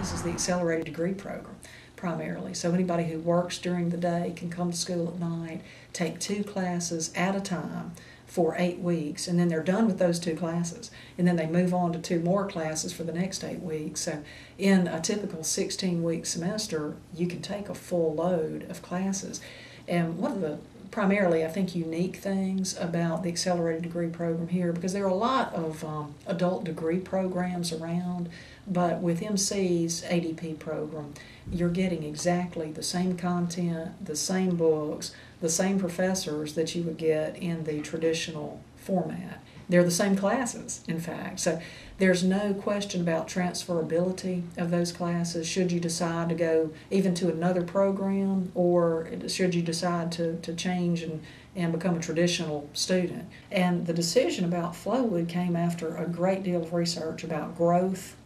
This is the accelerated degree program primarily. So anybody who works during the day can come to school at night, take 2 classes at a time for 8 weeks, and then they're done with those 2 classes. And then they move on to 2 more classes for the next 8 weeks. So in a typical 16-week semester, you can take a full load of classes. And one of the primarily, I think, unique things about the accelerated degree program here, because there are a lot of adult degree programs around, but with MC's ADP program, you're getting exactly the same content, the same books, the same professors that you would get in the traditional format. They're the same classes, in fact. So there's no question about transferability of those classes should you decide to go even to another program, or should you decide to change and become a traditional student. And the decision about Flowood came after a great deal of research about growth,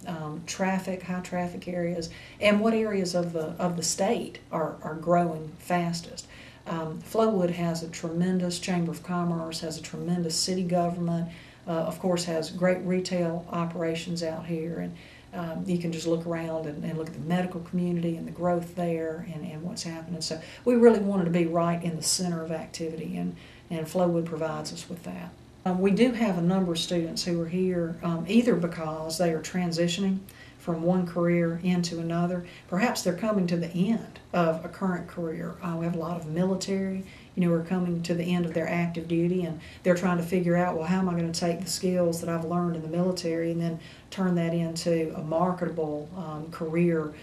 traffic, high traffic areas, and what areas of the state are growing fastest. Flowood has a tremendous Chamber of Commerce, has a tremendous city government, of course has great retail operations out here, and you can just look around and look at the medical community and the growth there and what's happening. So we really wanted to be right in the center of activity, and Flowood provides us with that. We do have a number of students who are here either because they are transitioning from one career into another. Perhaps they're coming to the end of a current career. We have a lot of military, who are coming to the end of their active duty, and they're trying to figure out, well, how am I going to take the skills that I've learned in the military and then turn that into a marketable career,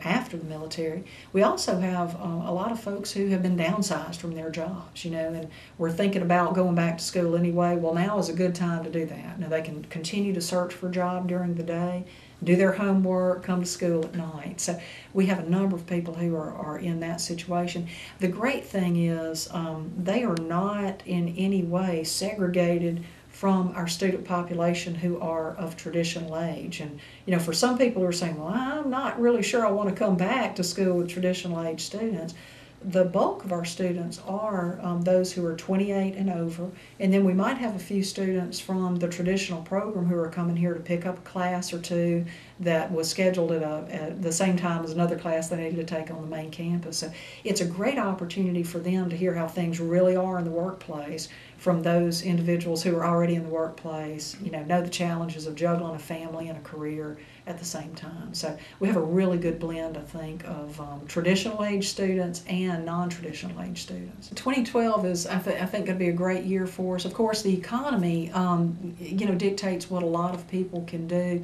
after the military. We also have a lot of folks who have been downsized from their jobs, and we're thinking about going back to school anyway. Well, now is a good time to do that. Now they can continue to search for a job during the day, do their homework, come to school at night. So we have a number of people who are in that situation. The great thing is they are not in any way segregated from our student population who are of traditional age. And for some people who are saying, well, I'm not really sure I want to come back to school with traditional age students, the bulk of our students are those who are 28 and over, and then we might have a few students from the traditional program who are coming here to pick up a class or two that was scheduled at the same time as another class they needed to take on the main campus. So it's a great opportunity for them to hear how things really are in the workplace from those individuals who are already in the workplace, know the challenges of juggling a family and a career at the same time. So we have a really good blend, I think, of traditional age students and non-traditional age students. 2012 is, I think, going to be a great year for us. Of course, the economy, dictates what a lot of people can do.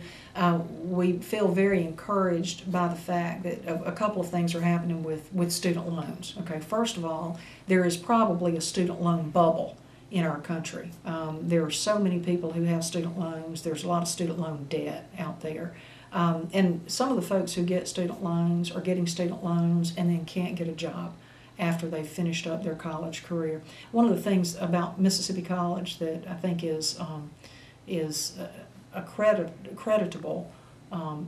We feel very encouraged by the fact that a couple of things are happening with student loans. Okay, first of all, there is probably a student loan bubble in our country. There are so many people who have student loans. There's a lot of student loan debt out there. And some of the folks who get student loans are getting student loans and then can't get a job after they've finished up their college career. One of the things about Mississippi College that I think is a creditable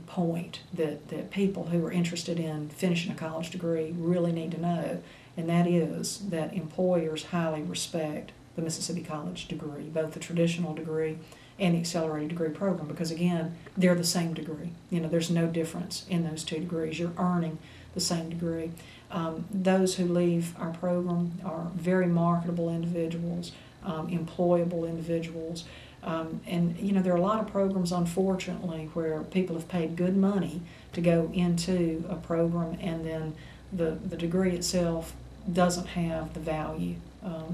point that people who are interested in finishing a college degree really need to know, and that is that employers highly respect the Mississippi College degree, both the traditional degree and the accelerated degree program, because again, they're the same degree. There's no difference in those 2 degrees. You're earning the same degree. Those who leave our program are very marketable individuals, employable individuals, and there are a lot of programs, unfortunately, where people have paid good money to go into a program, and then the degree itself doesn't have the value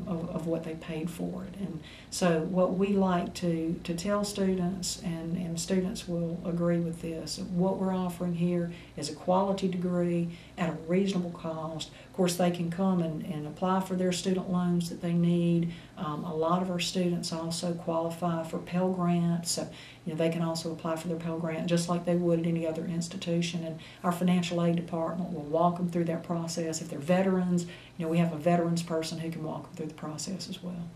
of what they paid for it. And so what we like to tell students, and students will agree with this, what we're offering here is a quality degree at a reasonable cost. Of course, they can come and apply for their student loans that they need. A lot of our students also qualify for Pell Grants, so they can also apply for their Pell Grant just like they would at any other institution, and our financial aid department will walk them through that process. If they're veterans, we have a veterans person who can walk them through the process as well.